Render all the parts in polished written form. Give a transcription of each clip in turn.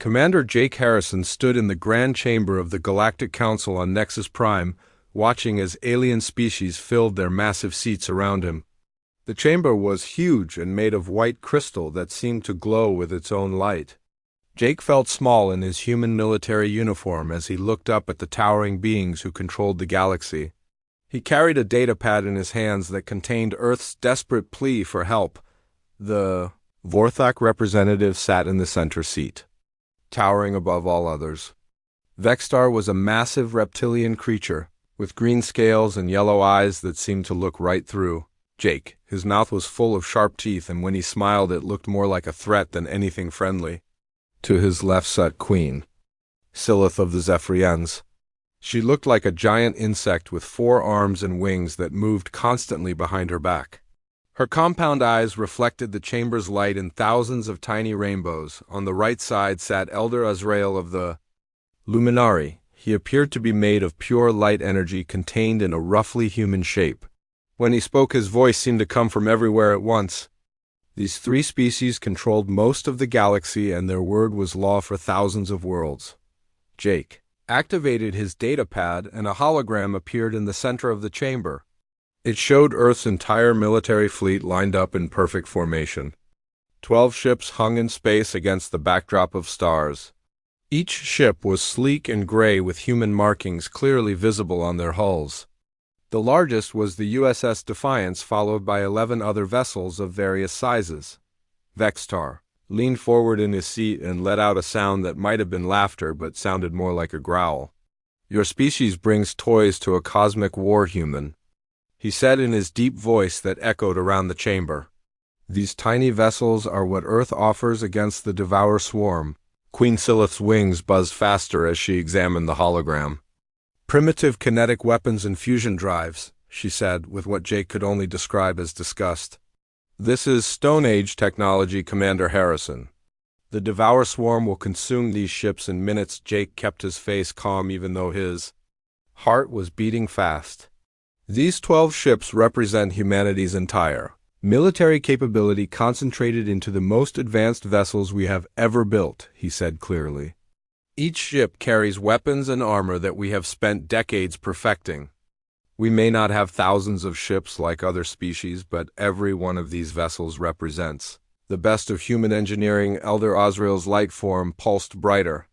Commander Jake Harrison stood in the grand chamber of the Galactic Council on Nexus Prime, watching as alien species filled their massive seats around him. The chamber was huge and made of white crystal that seemed to glow with its own light. Jake felt small in his human military uniform as he looked up at the towering beings who controlled the galaxy. He carried a datapad in his hands that contained Earth's desperate plea for help. The Vorthok representative sat in the center seat, towering above all others. Vexstar was a massive reptilian creature, with green scales and yellow eyes that seemed to look right through Jake. His mouth was full of sharp teeth, and when he smiled it looked more like a threat than anything friendly. To his left sat Queen, Silith of the Zephyrians. She looked like a giant insect with 4 arms and wings that moved constantly behind her back. Her compound eyes reflected the chamber's light in thousands of tiny rainbows. On the right side sat Elder Azrael of the Luminari. He appeared to be made of pure light energy contained in a roughly human shape. When he spoke, his voice seemed to come from everywhere at once. These 3 species controlled most of the galaxy, and their word was law for thousands of worlds. Jake activated his datapad, and a hologram appeared in the center of the chamber. It showed Earth's entire military fleet lined up in perfect formation. 12 ships hung in space against the backdrop of stars. Each ship was sleek and gray with human markings clearly visible on their hulls. The largest was the USS Defiance, followed by 11 other vessels of various sizes. Vexstar leaned forward in his seat and let out a sound that might have been laughter but sounded more like a growl. "Your species brings toys to a cosmic war, human," he said in his deep voice that echoed around the chamber. "These tiny vessels are what Earth offers against the Devourer swarm." Queen Silith's wings buzzed faster as she examined the hologram. "Primitive kinetic weapons and fusion drives," she said, with what Jake could only describe as disgust. "This is Stone Age technology, Commander Harrison. The Devourer swarm will consume these ships in minutes." Jake kept his face calm even though his heart was beating fast. "These 12 ships represent humanity's entire military capability concentrated into the most advanced vessels we have ever built," he said clearly. "Each ship carries weapons and armor that we have spent decades perfecting. We may not have thousands of ships like other species, but every one of these vessels represents the best of human engineering." Elder Azrael's light form pulsed brighter.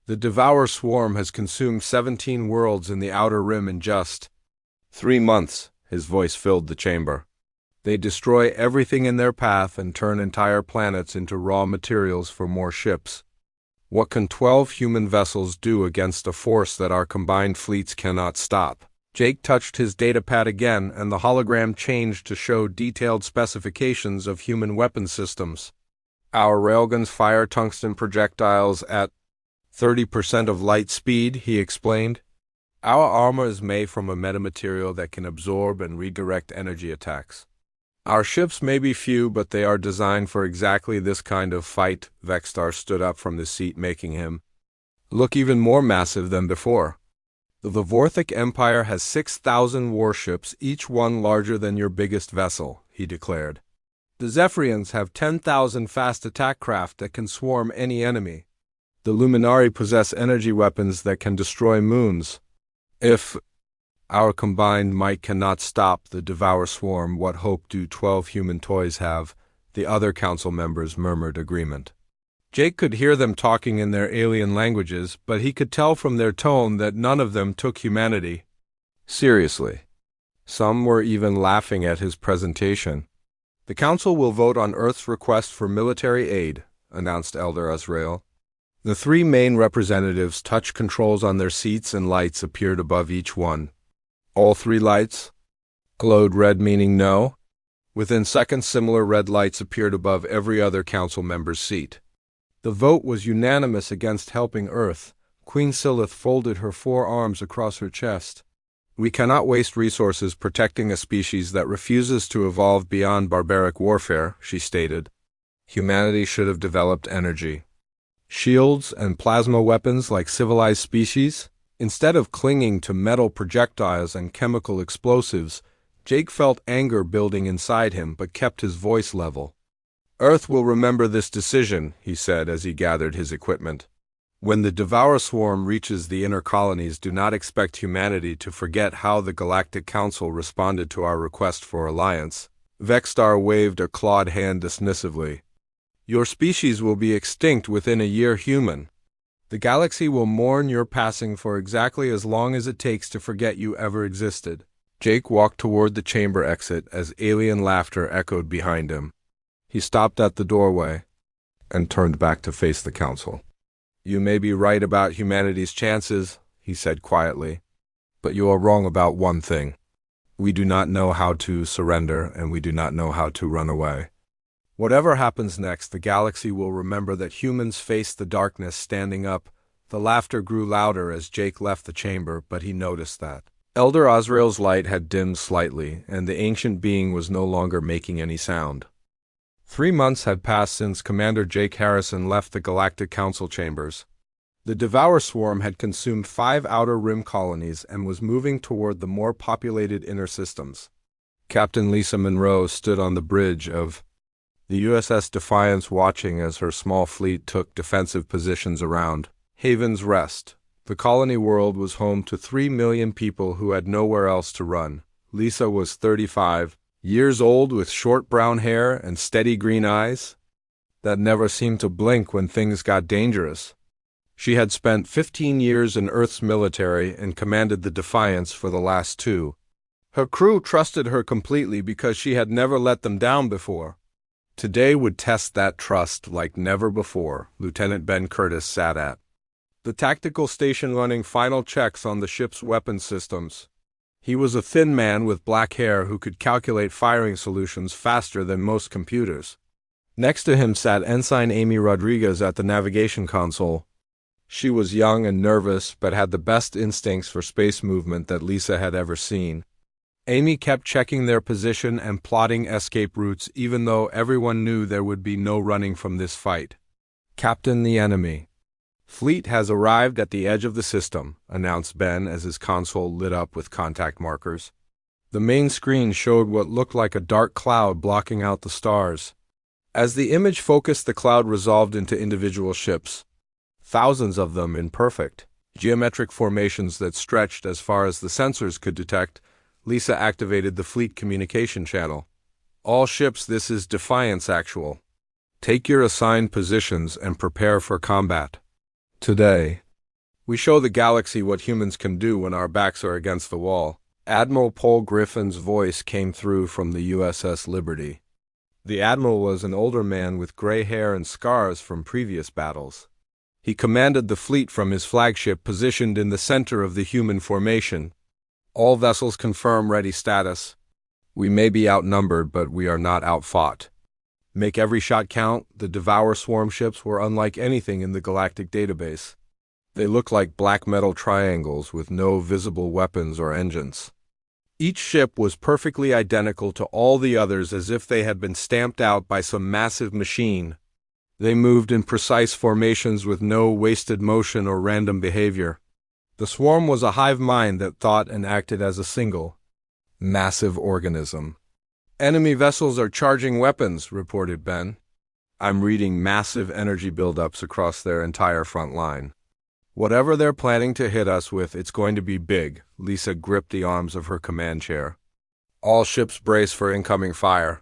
"The Devourer swarm has consumed 17 worlds in the Outer Rim in just 3 months." His voice filled the chamber. "They destroy everything in their path and turn entire planets into raw materials for more ships. What can 12 human vessels do against a force that our combined fleets cannot stop?" Jake touched his datapad again, and the hologram changed to show detailed specifications of human weapon systems. "Our railguns fire tungsten projectiles at 30% of light speed," he explained. "Our armor is made from a metamaterial that can absorb and redirect energy attacks. Our ships may be few, but they are designed for exactly this kind of fight." Vexstar stood up from the seat, making him look even more massive than before. "The Vorthok Empire has 6,000 warships, each one larger than your biggest vessel," he declared. "The Zephyrians have 10,000 fast attack craft that can swarm any enemy. The Luminari possess energy weapons that can destroy moons. If our combined might cannot stop the Devourer swarm, what hope do 12 human toys have?" The other council members murmured agreement. Jake could hear them talking in their alien languages, but he could tell from their tone that none of them took humanity seriously. Some were even laughing at his presentation. "The council will vote on Earth's request for military aid," announced Elder Azrael. The 3 main representatives touched controls on their seats, and lights appeared above each one. All 3 lights glowed red, meaning no. Within seconds, similar red lights appeared above every other council member's seat. The vote was unanimous against helping Earth. Queen Silith folded her 4 arms across her chest. "We cannot waste resources protecting a species that refuses to evolve beyond barbaric warfare," she stated. "Humanity should have developed energy shields and plasma weapons like civilized species. Instead of clinging to metal projectiles and chemical explosives." Jake felt anger building inside him, but kept his voice level. Earth will remember this decision, he said as he gathered his equipment. When the Devourer swarm reaches the inner colonies, do not expect humanity to forget how the Galactic Council responded to our request for alliance. Vexstar waved a clawed hand dismissively. Your species will be extinct within a year, human. The galaxy will mourn your passing for exactly as long as it takes to forget you ever existed. Jake walked toward the chamber exit as alien laughter echoed behind him. He stopped at the doorway and turned back to face the council. You may be right about humanity's chances, he said quietly, but you are wrong about one thing. We do not know how to surrender, and we do not know how to run away. Whatever happens next, the galaxy will remember that humans faced the darkness standing up. The laughter grew louder as Jake left the chamber, but he noticed that Elder Azrael's light had dimmed slightly, and the ancient being was no longer making any sound. 3 months had passed since Commander Jake Harrison left the Galactic Council chambers. The Devourer swarm had consumed 5 outer rim colonies and was moving toward the more populated inner systems. Captain Lisa Monroe stood on the bridge of the USS Defiance, watching as her small fleet took defensive positions around Haven's Rest. The colony world was home to 3 million people who had nowhere else to run. Lisa was 35 years old with short brown hair and steady green eyes that never seemed to blink when things got dangerous. She had spent 15 years in Earth's military and commanded the Defiance for the last 2. Her crew trusted her completely because she had never let them down before. Today would test that trust like never before. Lieutenant Ben Curtis sat at the tactical station running final checks on the ship's weapons systems. He was a thin man with black hair who could calculate firing solutions faster than most computers. Next to him sat Ensign Amy Rodriguez at the navigation console. She was young and nervous, but had the best instincts for space movement that Lisa had ever seen. Amy kept checking their position and plotting escape routes, even though everyone knew there would be no running from this fight. Captain, the enemy fleet has arrived at the edge of the system, announced Ben as his console lit up with contact markers. The main screen showed what looked like a dark cloud blocking out the stars. As the image focused, the cloud resolved into individual ships, thousands of them in perfect geometric formations that stretched as far as the sensors could detect. Lisa activated the fleet communication channel. All ships, this is Defiance Actual. Take your assigned positions and prepare for combat. Today, we show the galaxy what humans can do when our backs are against the wall. Admiral Paul Griffin's voice came through from the USS Liberty. The admiral was an older man with gray hair and scars from previous battles. He commanded the fleet from his flagship positioned in the center of the human formation. All vessels confirm ready status. We may be outnumbered, but we are not outfought. Make every shot count. The Devourer swarm ships were unlike anything in the galactic database. They looked like black metal triangles with no visible weapons or engines. Each ship was perfectly identical to all the others, as if they had been stamped out by some massive machine. They moved in precise formations with no wasted motion or random behavior. The swarm was a hive mind that thought and acted as a single, massive organism. Enemy vessels are charging weapons, reported Ben. I'm reading massive energy buildups across their entire front line. Whatever they're planning to hit us with, it's going to be big. Lisa gripped the arms of her command chair. All ships brace for incoming fire.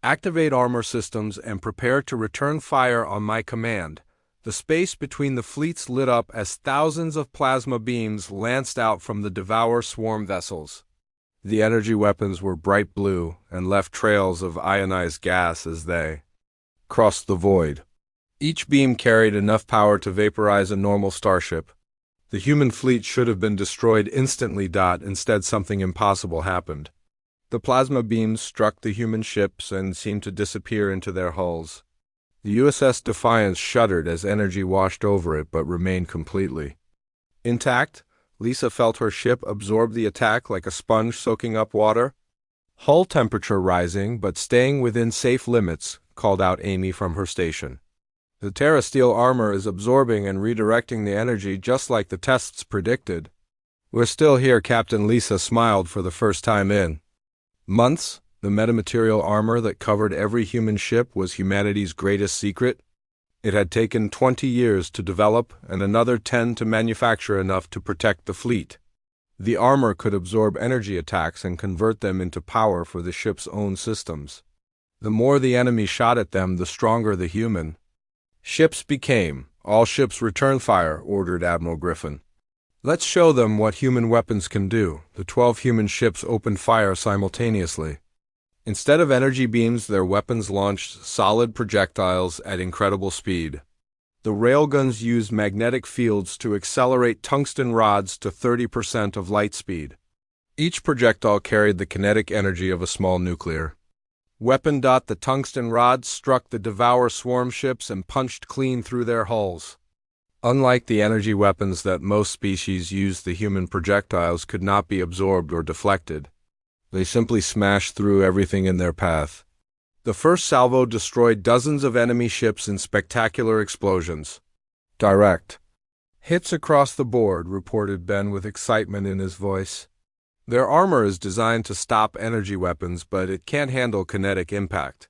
Activate armor systems and prepare to return fire on my command. The space between the fleets lit up as thousands of plasma beams lanced out from the Devourer swarm vessels. The energy weapons were bright blue and left trails of ionized gas as they crossed the void. Each beam carried enough power to vaporize a normal starship. The human fleet should have been destroyed instantly. Instead, something impossible happened. The plasma beams struck the human ships and seemed to disappear into their hulls. The USS Defiance shuddered as energy washed over it, but remained completely intact. Lisa felt her ship absorb the attack like a sponge soaking up water. Hull temperature rising, but staying within safe limits, called out Amy from her station. The TerraSteel armor is absorbing and redirecting the energy just like the tests predicted. We're still here, Captain. Lisa smiled for the first time in months. The metamaterial armor that covered every human ship was humanity's greatest secret. It had taken 20 years to develop and another 10 to manufacture enough to protect the fleet. The armor could absorb energy attacks and convert them into power for the ship's own systems. The more the enemy shot at them, the stronger the human ships became. All ships return fire, ordered Admiral Griffin. Let's show them what human weapons can do. The 12 human ships opened fire simultaneously. Instead of energy beams, their weapons launched solid projectiles at incredible speed. The railguns used magnetic fields to accelerate tungsten rods to 30% of light speed. Each projectile carried the kinetic energy of a small nuclear weapon. The tungsten rods struck the Devour swarm ships and punched clean through their hulls. Unlike the energy weapons that most species used, the human projectiles could not be absorbed or deflected. They simply smashed through everything in their path. The first salvo destroyed dozens of enemy ships in spectacular explosions. Direct hits across the board, reported Ben with excitement in his voice. Their armor is designed to stop energy weapons, but it can't handle kinetic impact.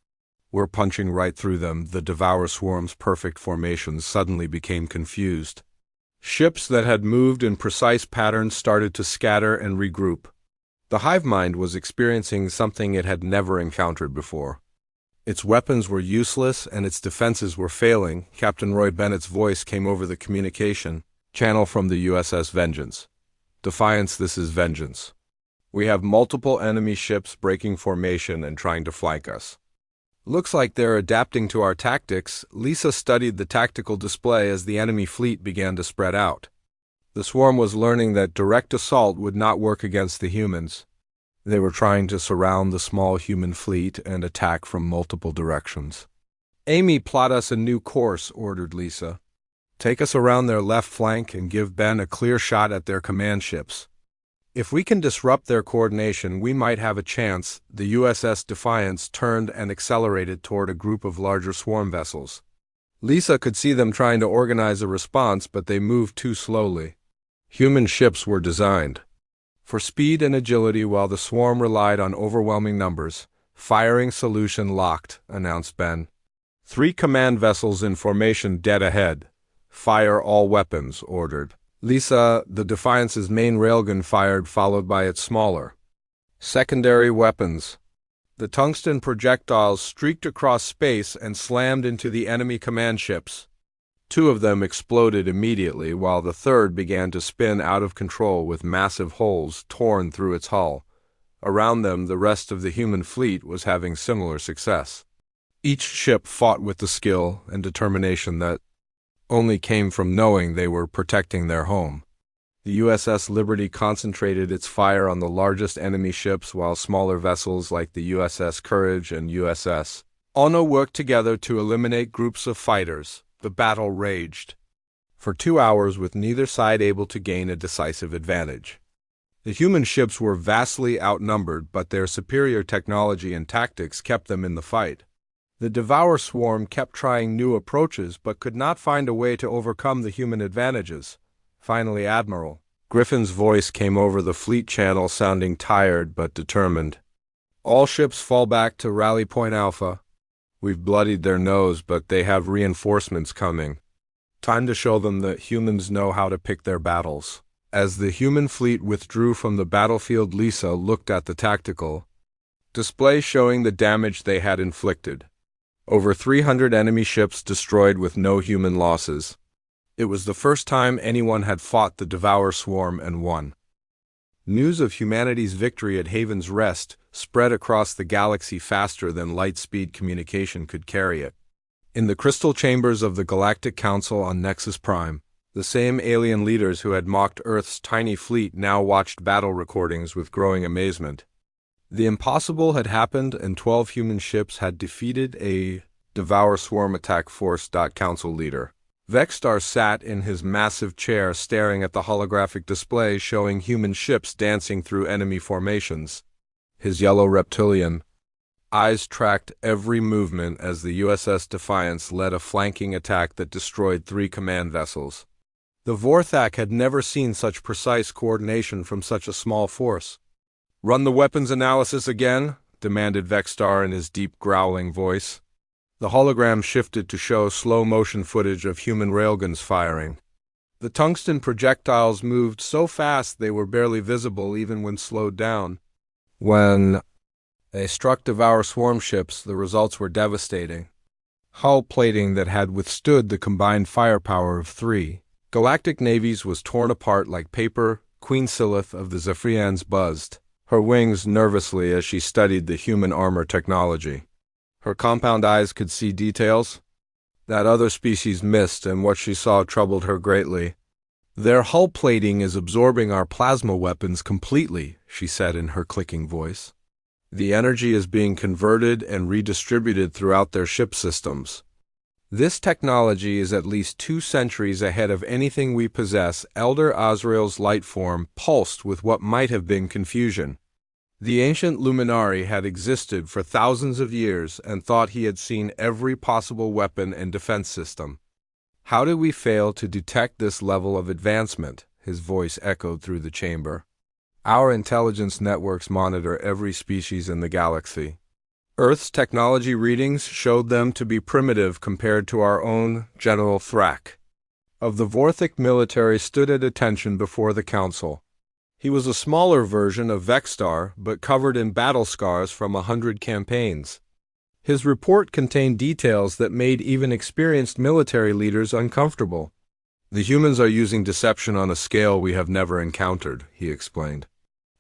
We're punching right through them. The Devour swarm's perfect formations suddenly became confused. Ships that had moved in precise patterns started to scatter and regroup. The hive mind was experiencing something it had never encountered before. Its weapons were useless and its defenses were failing. Captain Roy Bennett's voice came over the communication channel from the USS Vengeance. Defiance, this is Vengeance. We have multiple enemy ships breaking formation and trying to flank us. Looks like they're adapting to our tactics. Lisa studied the tactical display as the enemy fleet began to spread out. The swarm was learning that direct assault would not work against the humans. They were trying to surround the small human fleet and attack from multiple directions. Amy, plot us a new course, ordered Lisa. Take us around their left flank and give Ben a clear shot at their command ships. If we can disrupt their coordination, we might have a chance. The USS Defiance turned and accelerated toward a group of larger swarm vessels. Lisa could see them trying to organize a response, but they moved too slowly. Human ships were designed for speed and agility, while the swarm relied on overwhelming numbers. Firing solution locked, announced Ben. 3 command vessels in formation dead ahead. Fire all weapons, ordered Lisa. The Defiance's main railgun fired, followed by its smaller secondary weapons. The tungsten projectiles streaked across space and slammed into the enemy command ships. 2 of them exploded immediately, while the third began to spin out of control with massive holes torn through its hull. Around them, the rest of the human fleet was having similar success. Each ship fought with the skill and determination that only came from knowing they were protecting their home. The USS Liberty concentrated its fire on the largest enemy ships, while smaller vessels like the USS Courage and USS Ono worked together to eliminate groups of fighters. The battle raged for 2 hours, with neither side able to gain a decisive advantage. The human ships were vastly outnumbered, but their superior technology and tactics kept them in the fight. The Devour swarm kept trying new approaches, but could not find a way to overcome the human advantages. Finally, Admiral Griffin's voice came over the fleet channel, sounding tired but determined. All ships fall back to Rally Point Alpha. We've bloodied their nose, but they have reinforcements coming. Time to show them that humans know how to pick their battles. As the human fleet withdrew from the battlefield, Lisa looked at the tactical display showing the damage they had inflicted. Over 300 enemy ships destroyed with no human losses. It was the first time anyone had fought the Devour swarm and won. News of humanity's victory at Haven's Rest spread across the galaxy faster than light-speed communication could carry it. In the crystal chambers of the Galactic Council on Nexus Prime, the same alien leaders who had mocked Earth's tiny fleet now watched battle recordings with growing amazement. The impossible had happened, and 12 human ships had defeated a Devour swarm attack force. Council leader Vexstar sat in his massive chair, staring at the holographic display showing human ships dancing through enemy formations. His yellow reptilian eyes tracked every movement as the USS Defiance led a flanking attack that destroyed 3 command vessels. The Vorthak had never seen such precise coordination from such a small force. Run the weapons analysis again, demanded Vexstar in his deep, growling voice. The hologram shifted to show slow-motion footage of human railguns firing. The tungsten projectiles moved so fast they were barely visible even when slowed down. When they struck Devour swarm ships, the results were devastating. Hull plating that had withstood the combined firepower of 3 galactic navies was torn apart like paper. Queen Silith of the Zephyrians buzzed, her wings nervously as she studied the human armor technology. Her compound eyes could see details that other species missed, and what she saw troubled her greatly. "Their hull plating is absorbing our plasma weapons completely," she said in her clicking voice. "The energy is being converted and redistributed throughout their ship systems. This technology is at least 2 centuries ahead of anything we possess." Elder Azrael's light form pulsed with what might have been confusion. The ancient luminary had existed for thousands of years and thought he had seen every possible weapon and defense system. "How did we fail to detect this level of advancement?" His voice echoed through the chamber. "Our intelligence networks monitor every species in the galaxy. Earth's technology readings showed them to be primitive compared to our own." General Thrak of the Vorthic military stood at attention before the council. He was a smaller version of Vexstar, but covered in battle scars from 100 campaigns. His report contained details that made even experienced military leaders uncomfortable. "The humans are using deception on a scale we have never encountered," he explained.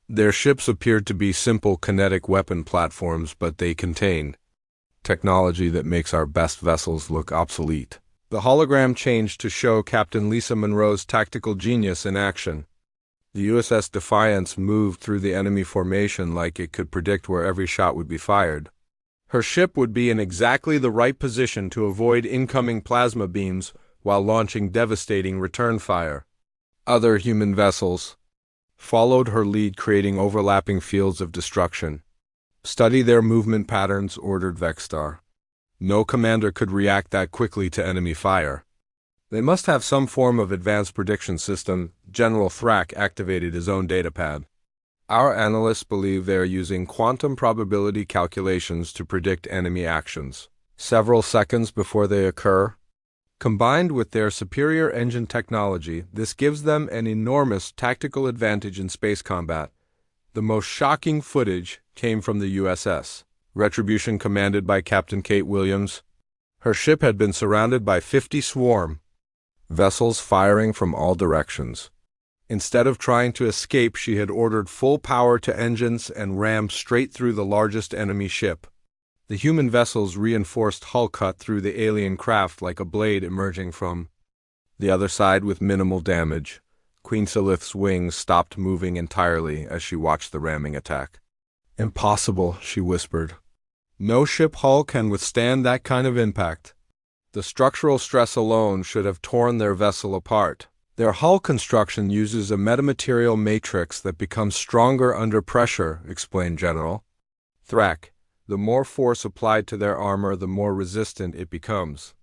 "Their ships appeared to be simple kinetic weapon platforms, but they contain technology that makes our best vessels look obsolete." The hologram changed to show Captain Lisa Monroe's tactical genius in action. The USS Defiance moved through the enemy formation like it could predict where every shot would be fired. Her ship would be in exactly the right position to avoid incoming plasma beams while launching devastating return fire. Other human vessels followed her lead, creating overlapping fields of destruction. "Study their movement patterns," ordered Vexstar. No commander could react that quickly to enemy fire. "They must have some form of advanced prediction system." General Thrak activated his own datapad. "Our analysts believe they are using quantum probability calculations to predict enemy actions several seconds before they occur. Combined with their superior engine technology, this gives them an enormous tactical advantage in space combat." The most shocking footage came from the USS Retribution, commanded by Captain Kate Williams. Her ship had been surrounded by 50 swarm vessels firing from all directions. Instead of trying to escape, she had ordered full power to engines and rammed straight through the largest enemy ship. The human vessels' reinforced hull cut through the alien craft like a blade emerging from the other side with minimal damage. Queen Silith's wings stopped moving entirely as she watched the ramming attack. "Impossible," she whispered. "No ship hull can withstand that kind of impact. The structural stress alone should have torn their vessel apart." "Their hull construction uses a metamaterial matrix that becomes stronger under pressure," explained General Thrak. "The more force applied to their armor, the more resistant it becomes.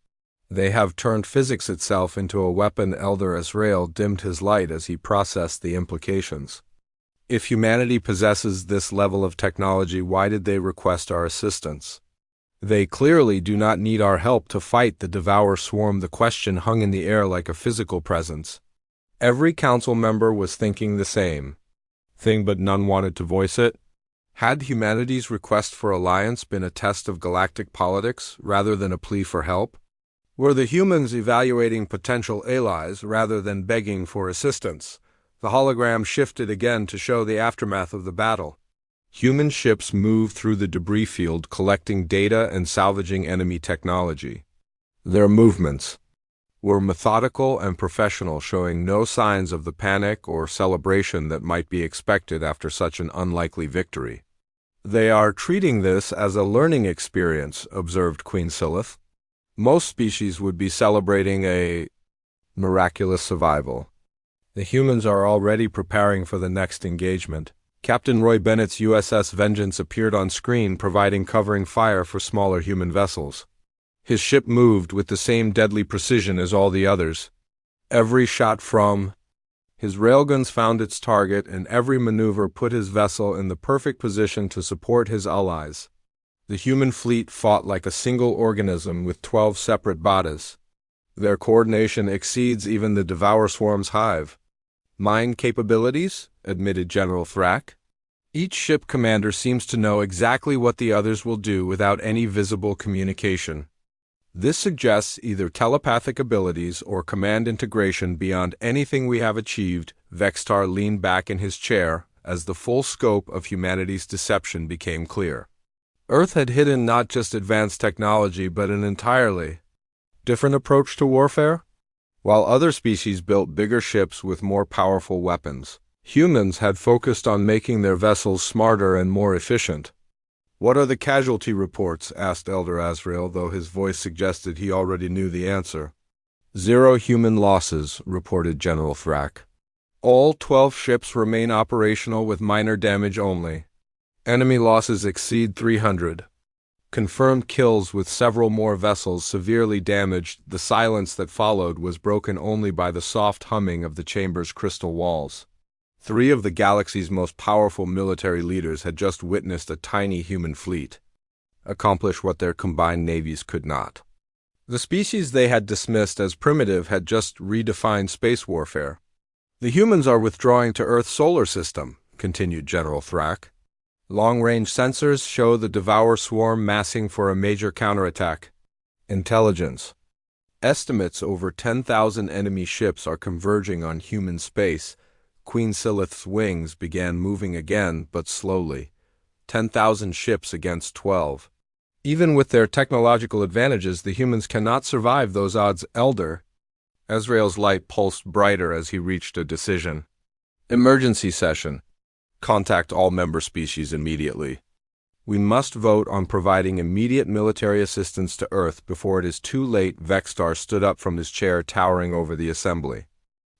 They have turned physics itself into a weapon." Elder Azrael dimmed his light as he processed the implications. "If humanity possesses this level of technology, why did they request our assistance? They clearly do not need our help to fight the Devour swarm." The question hung in the air like a physical presence. Every council member was thinking the same thing, but none wanted to voice it. Had humanity's request for alliance been a test of galactic politics rather than a plea for help? Were the humans evaluating potential allies rather than begging for assistance? The hologram shifted again to show the aftermath of the battle. Human ships moved through the debris field, collecting data and salvaging enemy technology. Their movements were methodical and professional, showing no signs of the panic or celebration that might be expected after such an unlikely victory. "They are treating this as a learning experience," observed Queen Silith. "Most species would be celebrating a miraculous survival. The humans are already preparing for the next engagement." Captain Roy Bennett's USS Vengeance appeared on screen, providing covering fire for smaller human vessels. His ship moved with the same deadly precision as all the others. Every shot from His railguns found its target, and every maneuver put his vessel in the perfect position to support his allies. The human fleet fought like a single organism with 12 separate bodies. Their coordination exceeds even the Devour Swarm's hive. Mind capabilities, admitted General Thrak. Each ship commander seems to know exactly what the others will do without any visible communication. This suggests either telepathic abilities or command integration beyond anything we have achieved. Vextar leaned back in his chair as the full scope of humanity's deception became clear. Earth had hidden not just advanced technology but an entirely different approach to warfare. While other species built bigger ships with more powerful weapons, humans had focused on making their vessels smarter and more efficient. "What are the casualty reports?" asked Elder Azrael, though his voice suggested he already knew the answer. "0 human losses," reported General Thrak. "All 12 ships remain operational with minor damage only. Enemy losses exceed 300. Confirmed kills with several more vessels severely damaged." The silence that followed was broken only by the soft humming of the chamber's crystal walls. 3 of the galaxy's most powerful military leaders had just witnessed a tiny human fleet accomplish what their combined navies could not. The species they had dismissed as primitive had just redefined space warfare. "The humans are withdrawing to Earth's solar system," continued General Thrak. "Long-range sensors show the Devour Swarm massing for a major counterattack. Intelligence. Estimates over 10,000 enemy ships are converging on human space." Queen Silith's wings began moving again, but slowly. 10,000 ships against 12. Even with their technological advantages, the humans cannot survive those odds. Elder Azrael's light pulsed brighter as he reached a decision. "Emergency session. Contact all member species immediately. We must vote on providing immediate military assistance to Earth before it is too late." Vextar stood up from his chair, towering over the assembly.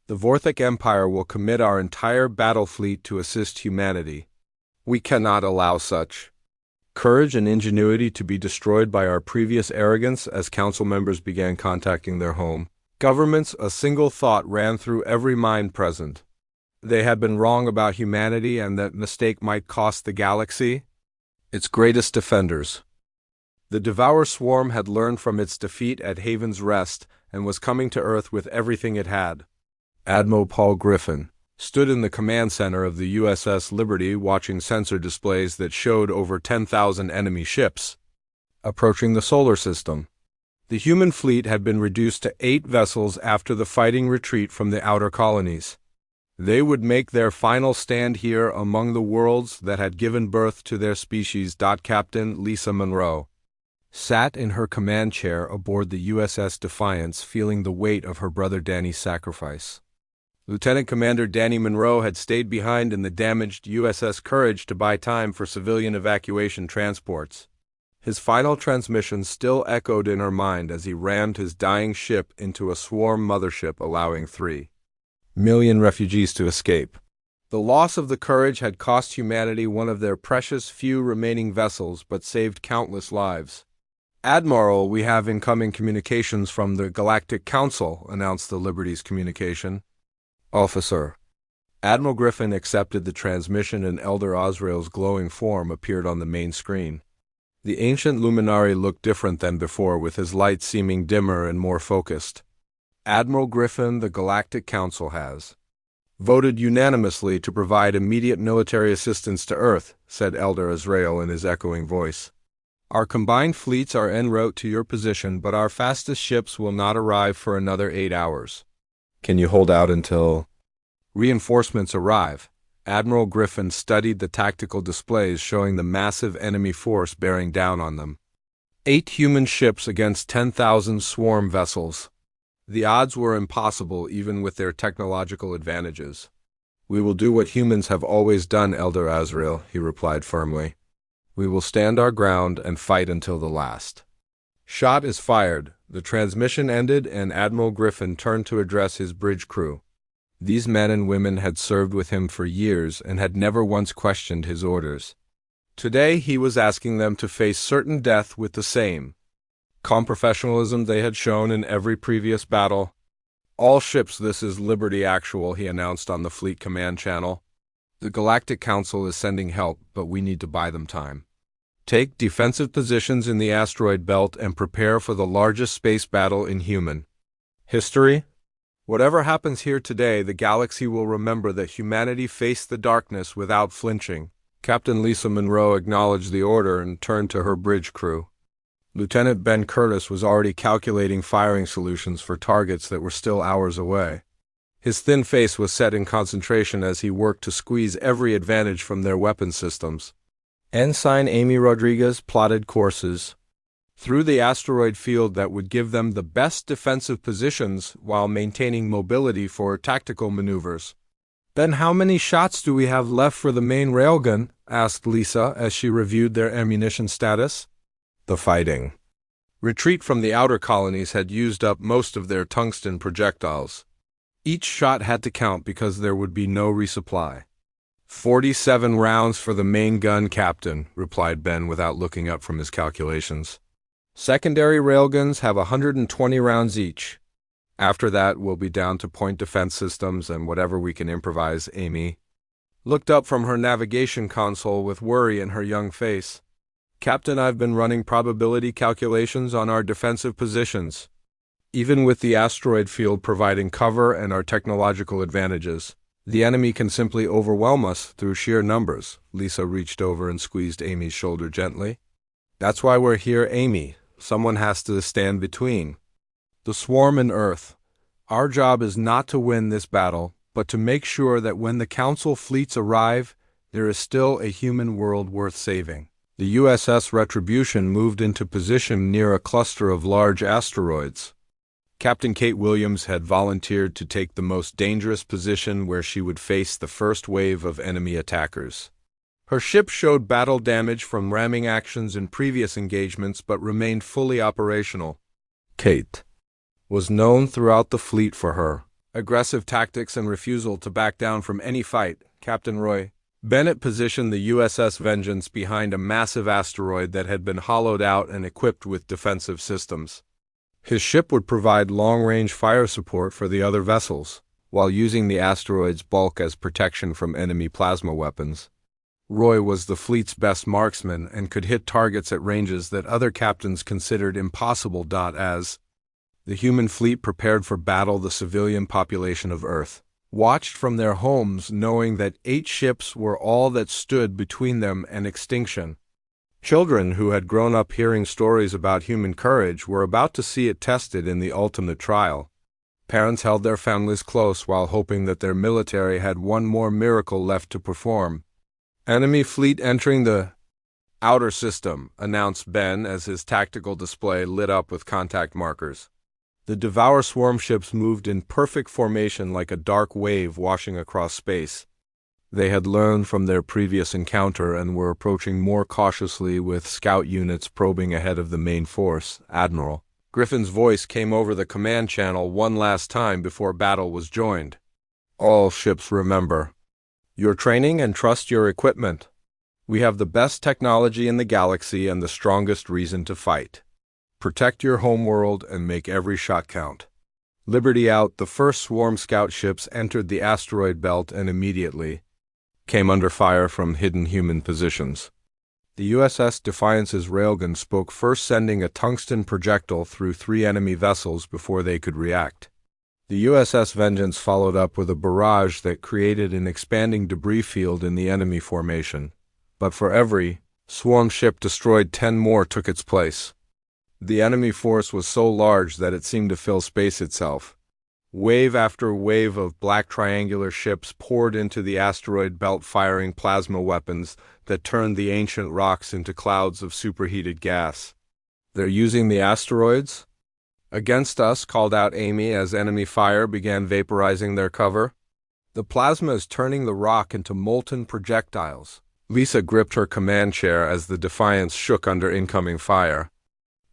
"The Vorthic Empire will commit our entire battle fleet to assist humanity. We cannot allow such courage and ingenuity to be destroyed by our previous arrogance." As council members began contacting their home governments, a single thought ran through every mind present. They had been wrong about humanity, and that mistake might cost the galaxy its greatest defenders. The Devour Swarm had learned from its defeat at Haven's Rest and was coming to Earth with everything it had. Admiral Paul Griffin stood in the command center of the USS Liberty, watching sensor displays that showed over 10,000 enemy ships approaching the solar system. The human fleet had been reduced to 8 vessels after the fighting retreat from the outer colonies. They would make their final stand here among the worlds that had given birth to their species. Captain Lisa Monroe sat in her command chair aboard the USS Defiance, feeling the weight of her brother Danny's sacrifice. Lieutenant Commander Danny Monroe had stayed behind in the damaged USS Courage to buy time for civilian evacuation transports. His final transmission still echoed in her mind as he rammed his dying ship into a swarm mothership, allowing 3 million refugees to escape. The loss of the Courage had cost humanity one of their precious few remaining vessels, but saved countless lives. "Admiral, we have incoming communications from the Galactic Council," announced the Liberty's communication officer. Admiral Griffin accepted the transmission, and Elder Azrael's glowing form appeared on the main screen. The ancient luminary looked different than before, with his light seeming dimmer and more focused. "Admiral Griffin, the Galactic Council has voted unanimously to provide immediate military assistance to Earth," said Elder Azrael in his echoing voice. "Our combined fleets are en route to your position, but our fastest ships will not arrive for another 8 hours. Can you hold out until reinforcements arrive?" Admiral Griffin studied the tactical displays showing the massive enemy force bearing down on them. 8 human ships against 10,000 swarm vessels. The odds were impossible, even with their technological advantages. "We will do what humans have always done, Elder Azrael," he replied firmly. "We will stand our ground and fight until the last shot is fired." The transmission ended, and Admiral Griffin turned to address his bridge crew. These men and women had served with him for years and had never once questioned his orders. Today he was asking them to face certain death with the same calm professionalism they had shown in every previous battle. All ships, this is Liberty Actual, he announced on the fleet command channel. The Galactic Council is sending help, but we need to buy them time. Take defensive positions in the asteroid belt and prepare for the largest space battle in human history. Whatever happens here today, the galaxy will remember that humanity faced the darkness without flinching. Captain Lisa Monroe acknowledged the order and turned to her bridge crew. Lieutenant Ben Curtis was already calculating firing solutions for targets that were still hours away. His thin face was set in concentration as he worked to squeeze every advantage from their weapon systems. Ensign Amy Rodriguez plotted courses through the asteroid field that would give them the best defensive positions while maintaining mobility for tactical maneuvers. "Ben, how many shots do we have left for the main railgun?" asked Lisa as she reviewed their ammunition status. The fighting retreat from the outer colonies had used up most of their tungsten projectiles. Each shot had to count because there would be no resupply. 47 rounds for the main gun, Captain, replied Ben without looking up from his calculations. Secondary railguns have 120 rounds each. After that, we'll be down to point defense systems and whatever we can improvise. Amy looked up from her navigation console with worry in her young face. Captain, I've been running probability calculations on our defensive positions. Even with the asteroid field providing cover and our technological advantages, the enemy can simply overwhelm us through sheer numbers. Lisa reached over and squeezed Amy's shoulder gently. That's why we're here, Amy. Someone has to stand between the swarm and Earth. Our job is not to win this battle, but to make sure that when the Council fleets arrive, there is still a human world worth saving. The USS Retribution moved into position near a cluster of large asteroids. Captain Kate Williams had volunteered to take the most dangerous position where she would face the first wave of enemy attackers. Her ship showed battle damage from ramming actions in previous engagements but remained fully operational. Kate was known throughout the fleet for her aggressive tactics and refusal to back down from any fight. Captain Roy Bennett positioned the USS Vengeance behind a massive asteroid that had been hollowed out and equipped with defensive systems. His ship would provide long-range fire support for the other vessels, while using the asteroid's bulk as protection from enemy plasma weapons. Roy was the fleet's best marksman and could hit targets at ranges that other captains considered impossible. As the human fleet prepared for battle, the civilian population of Earth watched from their homes, knowing that 8 ships were all that stood between them and extinction. Children who had grown up hearing stories about human courage were about to see it tested in the ultimate trial. Parents held their families close while hoping that their military had one more miracle left to perform. Enemy fleet entering the outer system, announced Ben as his tactical display lit up with contact markers. The Devour swarm ships moved in perfect formation like a dark wave washing across space. They had learned from their previous encounter and were approaching more cautiously with scout units probing ahead of the main force. Admiral Griffin's voice came over the command channel one last time before battle was joined. All ships remember your training and trust your equipment. We have the best technology in the galaxy and the strongest reason to fight. Protect your homeworld and make every shot count. Liberty out, the first swarm scout ships entered the asteroid belt and immediately came under fire from hidden human positions. The USS Defiance's railgun spoke, first sending a tungsten projectile through 3 enemy vessels before they could react. The USS Vengeance followed up with a barrage that created an expanding debris field in the enemy formation. But for every swarm ship destroyed, 10 more took its place. The enemy force was so large that it seemed to fill space itself. Wave after wave of black triangular ships poured into the asteroid belt, firing plasma weapons that turned the ancient rocks into clouds of superheated gas. They're using the asteroids against us, called out Amy as enemy fire began vaporizing their cover. The plasma is turning the rock into molten projectiles. Lisa gripped her command chair as the Defiance shook under incoming fire.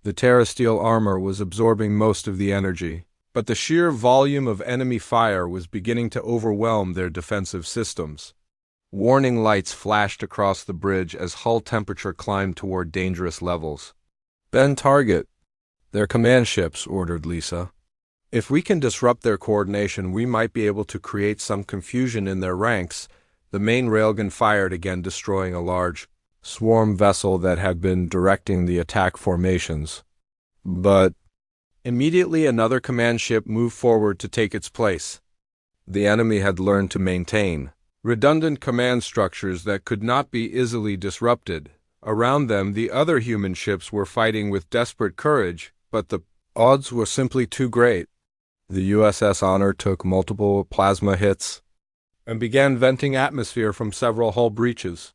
The terrasteel armor was absorbing most of the energy, but the sheer volume of enemy fire was beginning to overwhelm their defensive systems. Warning lights flashed across the bridge as hull temperature climbed toward dangerous levels. "Ben, target their command ships," ordered Lisa. If we can disrupt their coordination, we might be able to create some confusion in their ranks. The main railgun fired again, destroying a large swarm vessel that had been directing the attack formations. But immediately another command ship moved forward to take its place. The enemy had learned to maintain redundant command structures that could not be easily disrupted. Around them, the other human ships were fighting with desperate courage, but the odds were simply too great. The USS Honor took multiple plasma hits and began venting atmosphere from several hull breaches.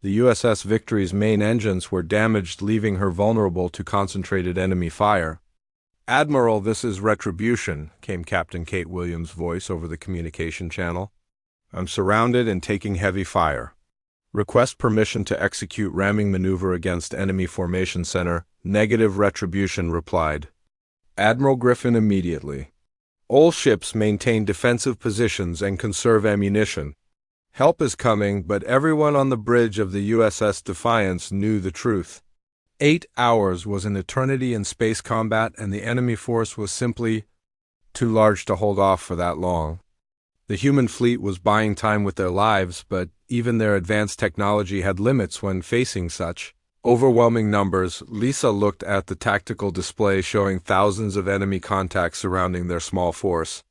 The USS Victory's main engines were damaged, leaving her vulnerable to concentrated enemy fire. "Admiral, this is Retribution," came Captain Kate Williams' voice over the communication channel. "I'm surrounded and taking heavy fire. Request permission to execute ramming maneuver against enemy formation center." "Negative," Retribution replied. "Admiral Griffin, immediately. All ships maintain defensive positions and conserve ammunition. Help is coming," but everyone on the bridge of the USS Defiance knew the truth. 8 hours was an eternity in space combat, and the enemy force was simply too large to hold off for that long. The human fleet was buying time with their lives, but even their advanced technology had limits when facing such overwhelming numbers. Lisa looked at the tactical display showing thousands of enemy contacts surrounding their small force.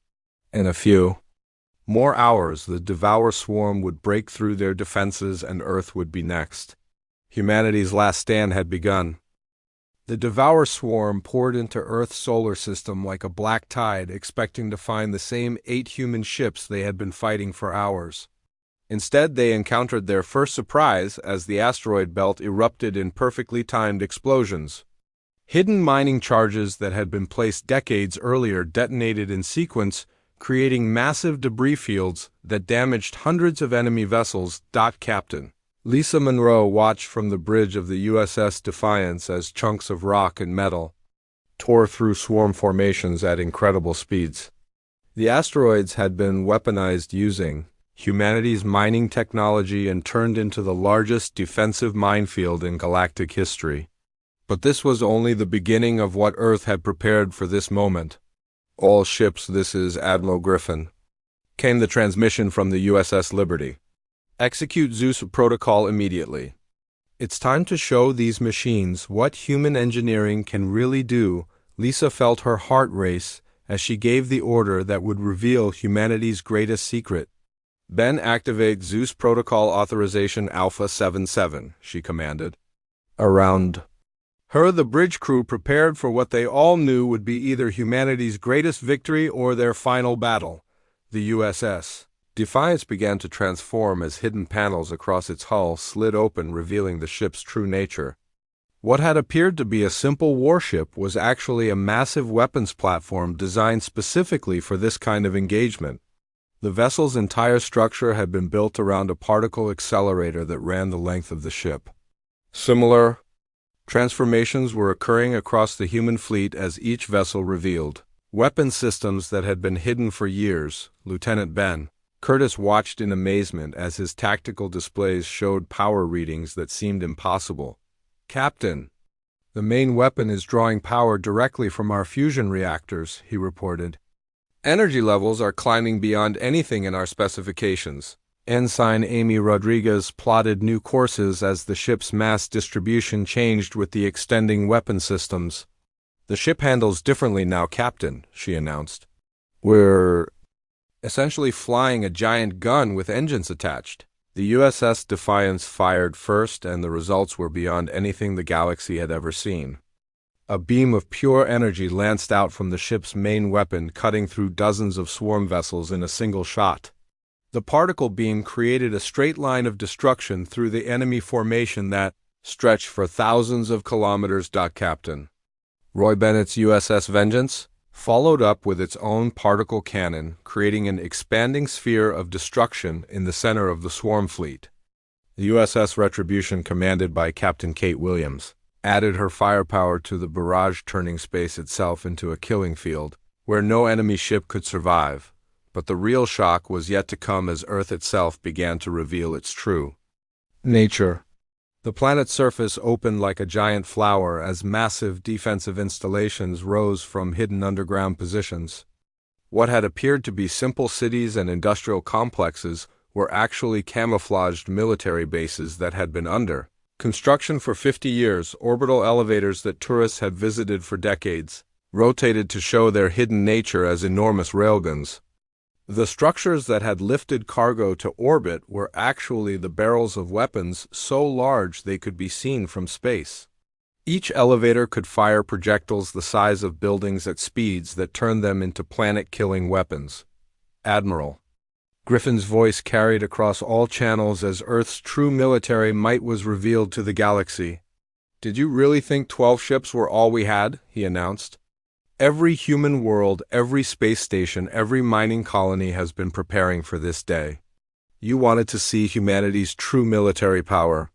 In a few more hours, the Devour swarm would break through their defenses and Earth would be next. Humanity's last stand had begun. The Devour swarm poured into Earth's solar system like a black tide, expecting to find the same 8 human ships they had been fighting for hours. Instead, they encountered their first surprise as the asteroid belt erupted in perfectly timed explosions. Hidden mining charges that had been placed decades earlier detonated in sequence, creating massive debris fields that damaged hundreds of enemy vessels. Captain Lisa Monroe watched from the bridge of the USS Defiance as chunks of rock and metal tore through swarm formations at incredible speeds. The asteroids had been weaponized using humanity's mining technology and turned into the largest defensive minefield in galactic history. But this was only the beginning of what Earth had prepared for this moment. "All ships, this is Admiral Griffin," came the transmission from the USS Liberty. "Execute Zeus protocol immediately. It's time to show these machines what human engineering can really do." Lisa felt her heart race as she gave the order that would reveal humanity's greatest secret. "Ben, activate Zeus Protocol Authorization Alpha 77, she commanded. Around her, the bridge crew prepared for what they all knew would be either humanity's greatest victory or their final battle. The USS Defiance began to transform as hidden panels across its hull slid open, revealing the ship's true nature. What had appeared to be a simple warship was actually a massive weapons platform designed specifically for this kind of engagement. The vessel's entire structure had been built around a particle accelerator that ran the length of the ship. Similar transformations were occurring across the human fleet as each vessel revealed weapon systems that had been hidden for years. Lieutenant Ben Curtis watched in amazement as his tactical displays showed power readings that seemed impossible. "Captain, the main weapon is drawing power directly from our fusion reactors," he reported. "Energy levels are climbing beyond anything in our specifications." Ensign Amy Rodriguez plotted new courses as the ship's mass distribution changed with the extending weapon systems. "The ship handles differently now, Captain," she announced. "We're essentially flying a giant gun with engines attached." The USS Defiance fired first, and the results were beyond anything the galaxy had ever seen. A beam of pure energy lanced out from the ship's main weapon, cutting through dozens of swarm vessels in a single shot. The particle beam created a straight line of destruction through the enemy formation that stretched for thousands of kilometers. Captain Roy Bennett's USS Vengeance followed up with its own particle cannon, creating an expanding sphere of destruction in the center of the swarm fleet. The USS Retribution, commanded by Captain Kate Williams, added her firepower to the barrage, turning space itself into a killing field where no enemy ship could survive. But the real shock was yet to come as Earth itself began to reveal its true nature. The planet's surface opened like a giant flower as massive defensive installations rose from hidden underground positions. What had appeared to be simple cities and industrial complexes were actually camouflaged military bases that had been under construction for 50 years, orbital elevators that tourists had visited for decades, rotated to show their hidden nature as enormous railguns. The structures that had lifted cargo to orbit were actually the barrels of weapons so large they could be seen from space. Each elevator could fire projectiles the size of buildings at speeds that turned them into planet-killing weapons. Admiral. Griffin's voice carried across all channels as Earth's true military might was revealed to the galaxy. "Did you really think 12 ships were all we had?" he announced. "Every human world, every space station, every mining colony has been preparing for this day. You wanted to see humanity's true military power.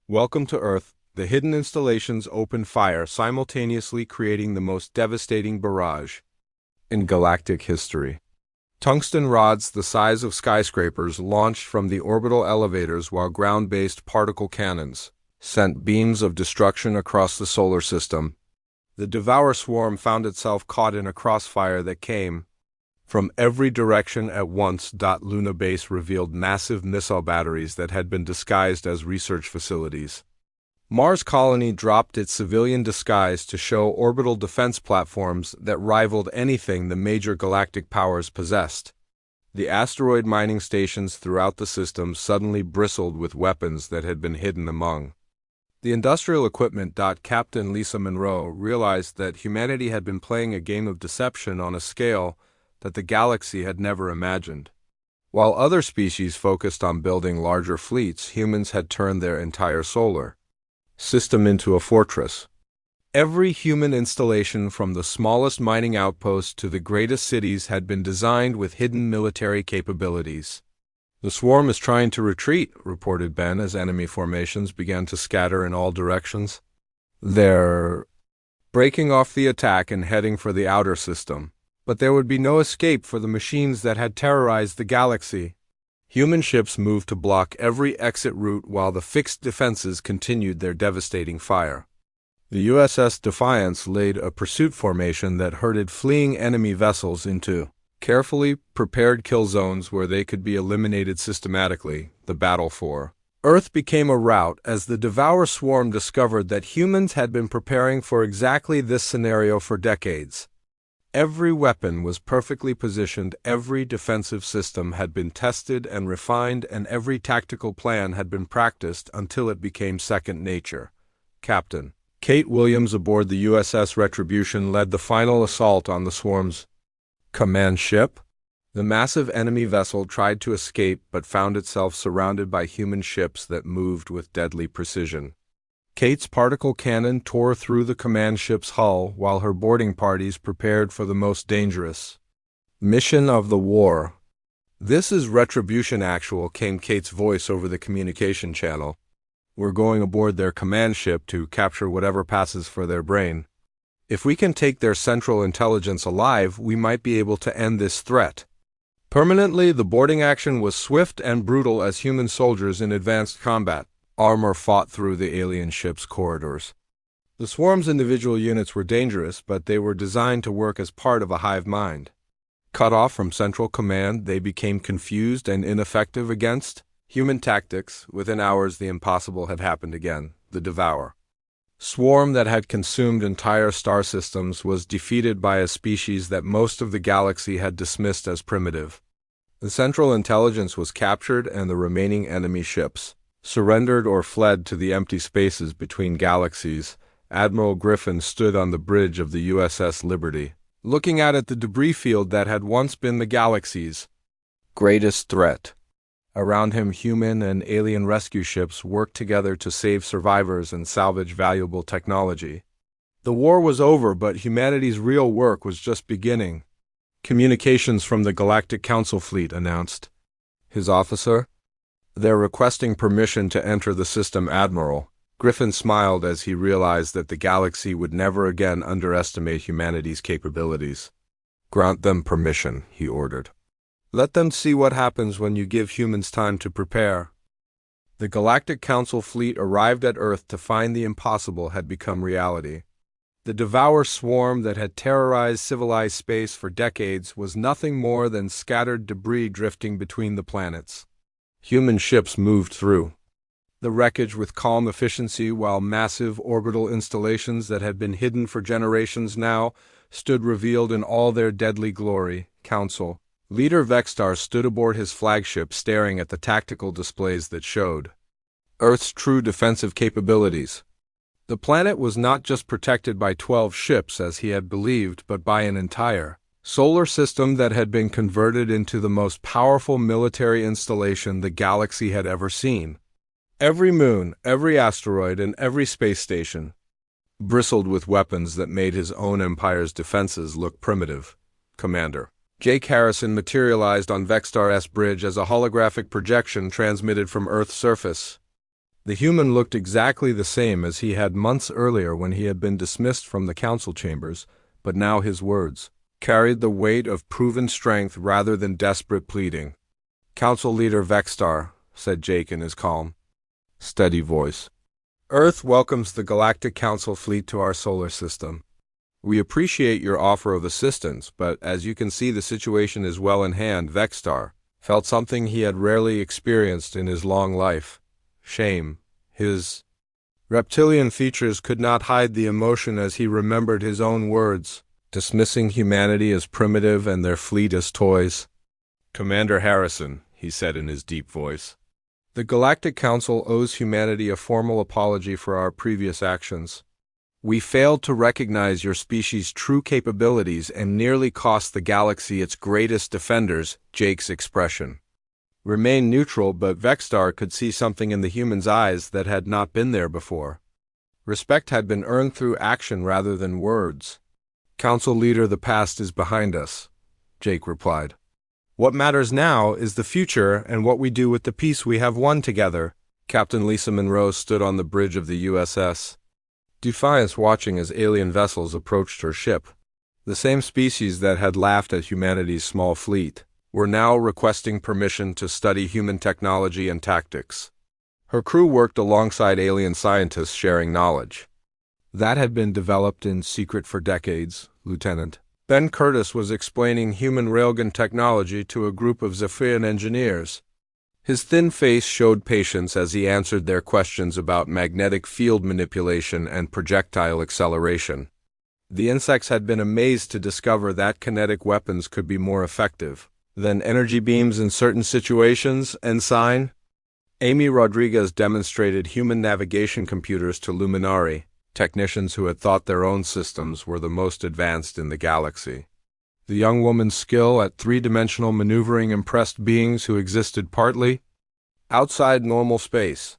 Welcome to Earth." The hidden installations opened fire, simultaneously creating the most devastating barrage in galactic history. Tungsten rods the size of skyscrapers launched from the orbital elevators, while ground-based particle cannons sent beams of destruction across the solar system. The Devour swarm found itself caught in a crossfire that came from every direction at once. Luna Base revealed massive missile batteries that had been disguised as research facilities. Mars Colony dropped its civilian disguise to show orbital defense platforms that rivaled anything the major galactic powers possessed. The asteroid mining stations throughout the system suddenly bristled with weapons that had been hidden among the industrial equipment. Captain Lisa Monroe realized that humanity had been playing a game of deception on a scale that the galaxy had never imagined. While other species focused on building larger fleets, humans had turned their entire solar system into a fortress. Every human installation, from the smallest mining outpost to the greatest cities, had been designed with hidden military capabilities. "The swarm is trying to retreat," reported Ben as enemy formations began to scatter in all directions. "They're breaking off the attack and heading for the outer system. But there would be no escape for the machines that had terrorized the galaxy." Human ships moved to block every exit route while the fixed defenses continued their devastating fire. The USS Defiance laid a pursuit formation that herded fleeing enemy vessels into carefully prepared kill zones where they could be eliminated systematically. The battle for Earth became a rout as the Devour swarm discovered that humans had been preparing for exactly this scenario for decades. Every weapon was perfectly positioned, every defensive system had been tested and refined, and every tactical plan had been practiced until it became second nature. Captain Kate Williams aboard the USS Retribution led the final assault on the swarm's command ship. The massive enemy vessel tried to escape but found itself surrounded by human ships that moved with deadly precision. Kate's particle cannon tore through the command ship's hull while her boarding parties prepared for the most dangerous mission of the war. "This is Retribution Actual," came Kate's voice over the communication channel. "We're going aboard their command ship to capture whatever passes for their brain. If we can take their central intelligence alive, we might be able to end this threat permanently." The boarding action was swift and brutal as human soldiers in advanced combat armor fought through the alien ship's corridors. The swarm's individual units were dangerous, but they were designed to work as part of a hive mind. Cut off from central command, they became confused and ineffective against human tactics. Within hours, the impossible had happened again. The Devour swarm that had consumed entire star systems was defeated by a species that most of the galaxy had dismissed as primitive. The central intelligence was captured, and the remaining enemy ships surrendered or fled to the empty spaces between galaxies. Admiral Griffin stood on the bridge of the USS Liberty, looking out at the debris field that had once been the galaxy's greatest threat. Around him, human and alien rescue ships worked together to save survivors and salvage valuable technology. The war was over, but humanity's real work was just beginning. "Communications from the Galactic Council fleet," announced his officer. "They're requesting permission to enter the system, Admiral." Griffin smiled as he realized that the galaxy would never again underestimate humanity's capabilities. "Grant them permission," he ordered. "Let them see what happens when you give humans time to prepare." The Galactic Council fleet arrived at Earth to find the impossible had become reality. The Devour swarm that had terrorized civilized space for decades was nothing more than scattered debris drifting between the planets. Human ships moved through the wreckage with calm efficiency, while massive orbital installations that had been hidden for generations now stood revealed in all their deadly glory. Council Leader Vextar stood aboard his flagship, staring at the tactical displays that showed Earth's true defensive capabilities. The planet was not just protected by 12 ships, as he had believed, but by an entire solar system that had been converted into the most powerful military installation the galaxy had ever seen. Every moon, every asteroid, and every space station bristled with weapons that made his own empire's defenses look primitive. Commander Jake Harrison materialized on Vextar-S bridge as a holographic projection transmitted from Earth's surface. The human looked exactly the same as he had months earlier when he had been dismissed from the council chambers, but now his words carried the weight of proven strength rather than desperate pleading. "Council Leader Vextar," said Jake in his calm, steady voice, "Earth welcomes the Galactic Council fleet to our solar system. We appreciate your offer of assistance, but as you can see, the situation is well in hand." Vextar felt something he had rarely experienced in his long life: shame. His reptilian features could not hide the emotion as he remembered his own words, dismissing humanity as primitive and their fleet as toys. "Commander Harrison," he said in his deep voice, "the Galactic Council owes humanity a formal apology for our previous actions. We failed to recognize your species' true capabilities and nearly cost the galaxy its greatest defenders." Jake's expression remained neutral, but Vextar could see something in the human's eyes that had not been there before. Respect had been earned through action rather than words. "Council Leader, the past is behind us," Jake replied. "What matters now is the future and what we do with the peace we have won together." Captain Lisa Monroe stood on the bridge of the USS Defiance, watching as alien vessels approached her ship. The same species that had laughed at humanity's small fleet were now requesting permission to study human technology and tactics. Her crew worked alongside alien scientists, sharing knowledge that had been developed in secret for decades. Lieutenant Ben Curtis was explaining human railgun technology to a group of Zephyrian engineers. His thin face showed patience as he answered their questions about magnetic field manipulation and projectile acceleration. The insects had been amazed to discover that kinetic weapons could be more effective than energy beams in certain situations. Ensign Amy Rodriguez demonstrated human navigation computers to Luminari, technicians who had thought their own systems were the most advanced in the galaxy. The young woman's skill at three-dimensional maneuvering impressed beings who existed partly outside normal space.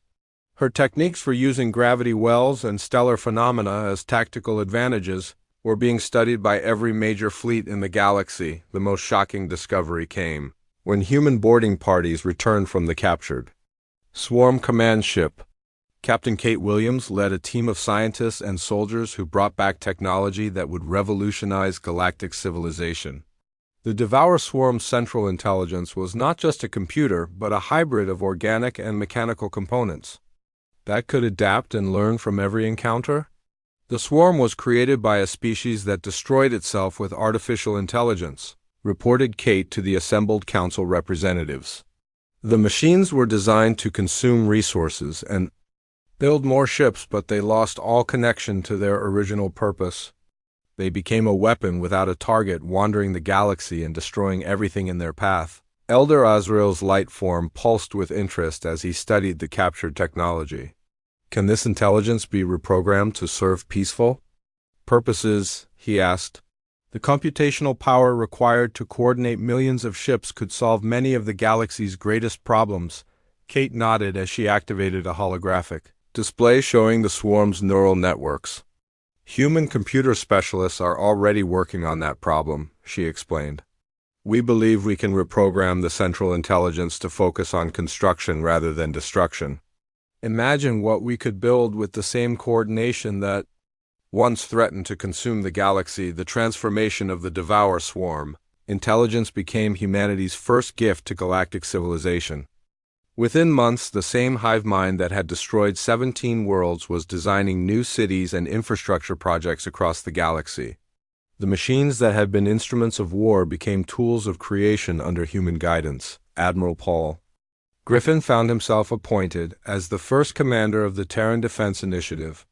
Her techniques for using gravity wells and stellar phenomena as tactical advantages were being studied by every major fleet in the galaxy. The most shocking discovery came when human boarding parties returned from the captured Swarm command ship. Captain Kate Williams led a team of scientists and soldiers who brought back technology that would revolutionize galactic civilization. The Devour Swarm's central intelligence was not just a computer, but a hybrid of organic and mechanical components that could adapt and learn from every encounter. The swarm was created by a species that destroyed itself with artificial intelligence, reported Kate to the assembled council representatives. The machines were designed to consume resources and build more ships, but they lost all connection to their original purpose. They became a weapon without a target, wandering the galaxy and destroying everything in their path. Elder Azrael's light form pulsed with interest as he studied the captured technology. "Can this intelligence be reprogrammed to serve peaceful purposes?" he asked. "The computational power required to coordinate millions of ships could solve many of the galaxy's greatest problems." Kate nodded as she activated a holographic display showing the swarm's neural networks. "Human computer specialists are already working on that problem," she explained. "We believe we can reprogram the central intelligence to focus on construction rather than destruction. Imagine what we could build with the same coordination that once threatened to consume the galaxy." The transformation of the Devour Swarm intelligence became humanity's first gift to galactic civilization. Within months, the same hive mind that had destroyed 17 worlds was designing new cities and infrastructure projects across the galaxy. The machines that had been instruments of war became tools of creation under human guidance. Admiral Paul Griffin found himself appointed as the first commander of the Terran Defense Initiative.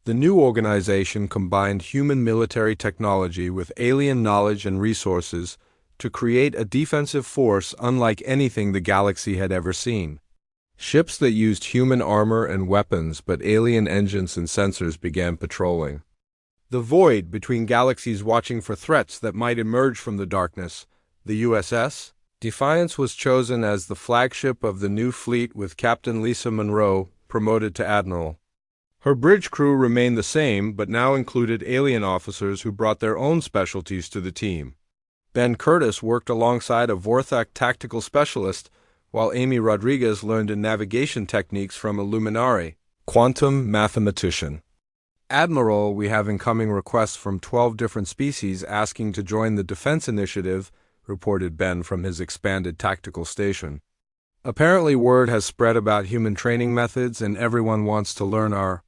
The new organization combined human military technology with alien knowledge and resources to create a defensive force unlike anything the galaxy had ever seen. Ships that used human armor and weapons but alien engines and sensors began patrolling the void between galaxies, watching for threats that might emerge from the darkness. The USS Defiance was chosen as the flagship of the new fleet, with Captain Lisa Monroe promoted to admiral. Her bridge crew remained the same, but now included alien officers who brought their own specialties to the team. Ben Curtis worked alongside a Vorthak tactical specialist, while Amy Rodriguez learned navigation techniques from a Luminari, quantum mathematician. Admiral, we have incoming requests from 12 different species asking to join the Defense Initiative, reported Ben from his expanded tactical station. Apparently word has spread about human training methods and everyone wants to learn our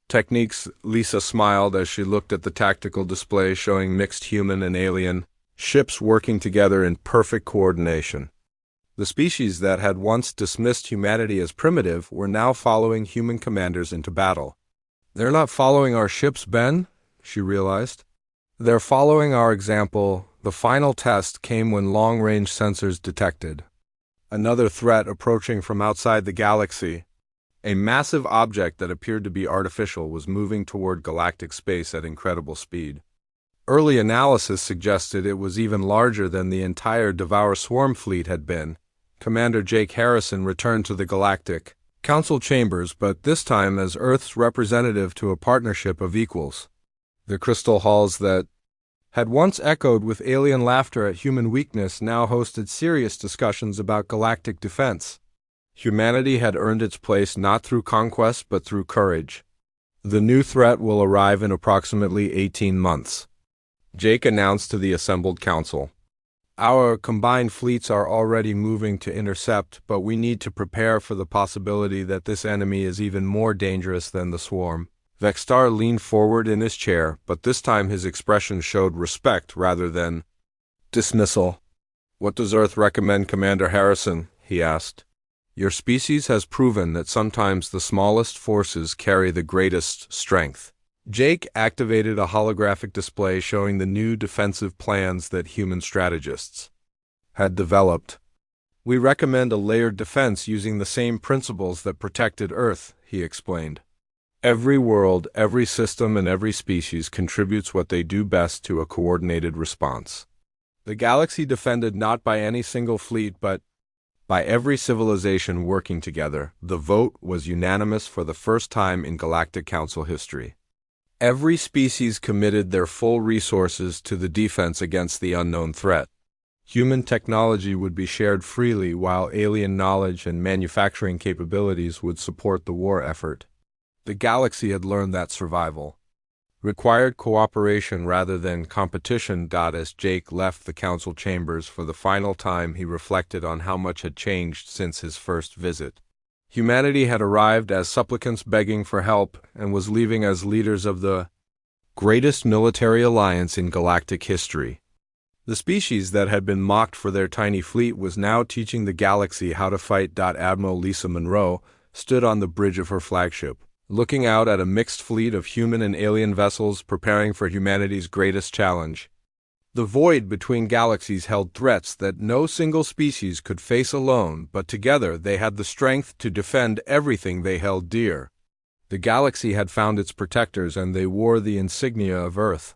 techniques. Lisa smiled as she looked at the tactical display showing mixed human and alien ships working together in perfect coordination. The species that had once dismissed humanity as primitive were now following human commanders into battle. They're not following our ships, Ben, she realized. They're following our example. The final test came when long-range sensors detected another threat approaching from outside the galaxy. A massive object that appeared to be artificial was moving toward galactic space at incredible speed. Early analysis suggested it was even larger than the entire Devour Swarm fleet had been. Commander Jake Harrison returned to the Galactic Council chambers, but this time as Earth's representative to a partnership of equals. The crystal halls that had once echoed with alien laughter at human weakness now hosted serious discussions about galactic defense. Humanity had earned its place not through conquest but through courage. The new threat will arrive in approximately 18 months. Jake announced to the assembled council. Our combined fleets are already moving to intercept, but we need to prepare for the possibility that this enemy is even more dangerous than the swarm. Vextar leaned forward in his chair, but this time his expression showed respect rather than dismissal. What does Earth recommend, Commander Harrison? He asked. Your species has proven that sometimes the smallest forces carry the greatest strength. Jake activated a holographic display showing the new defensive plans that human strategists had developed. We recommend a layered defense using the same principles that protected Earth, he explained. Every world, every system, and every species contributes what they do best to a coordinated response. The galaxy defended not by any single fleet, but by every civilization working together. The vote was unanimous for the first time in Galactic Council history. Every species committed their full resources to the defense against the unknown threat. Human technology would be shared freely, while alien knowledge and manufacturing capabilities would support the war effort. The galaxy had learned that survival required cooperation rather than competition. As Jake left the council chambers for the final time, he reflected on how much had changed since his first visit. Humanity had arrived as supplicants begging for help and was leaving as leaders of the greatest military alliance in galactic history. The species that had been mocked for their tiny fleet was now teaching the galaxy how to fight. Admiral Lisa Monroe stood on the bridge of her flagship, looking out at a mixed fleet of human and alien vessels preparing for humanity's greatest challenge. The void between galaxies held threats that no single species could face alone, but together they had the strength to defend everything they held dear. The galaxy had found its protectors, and they wore the insignia of Earth.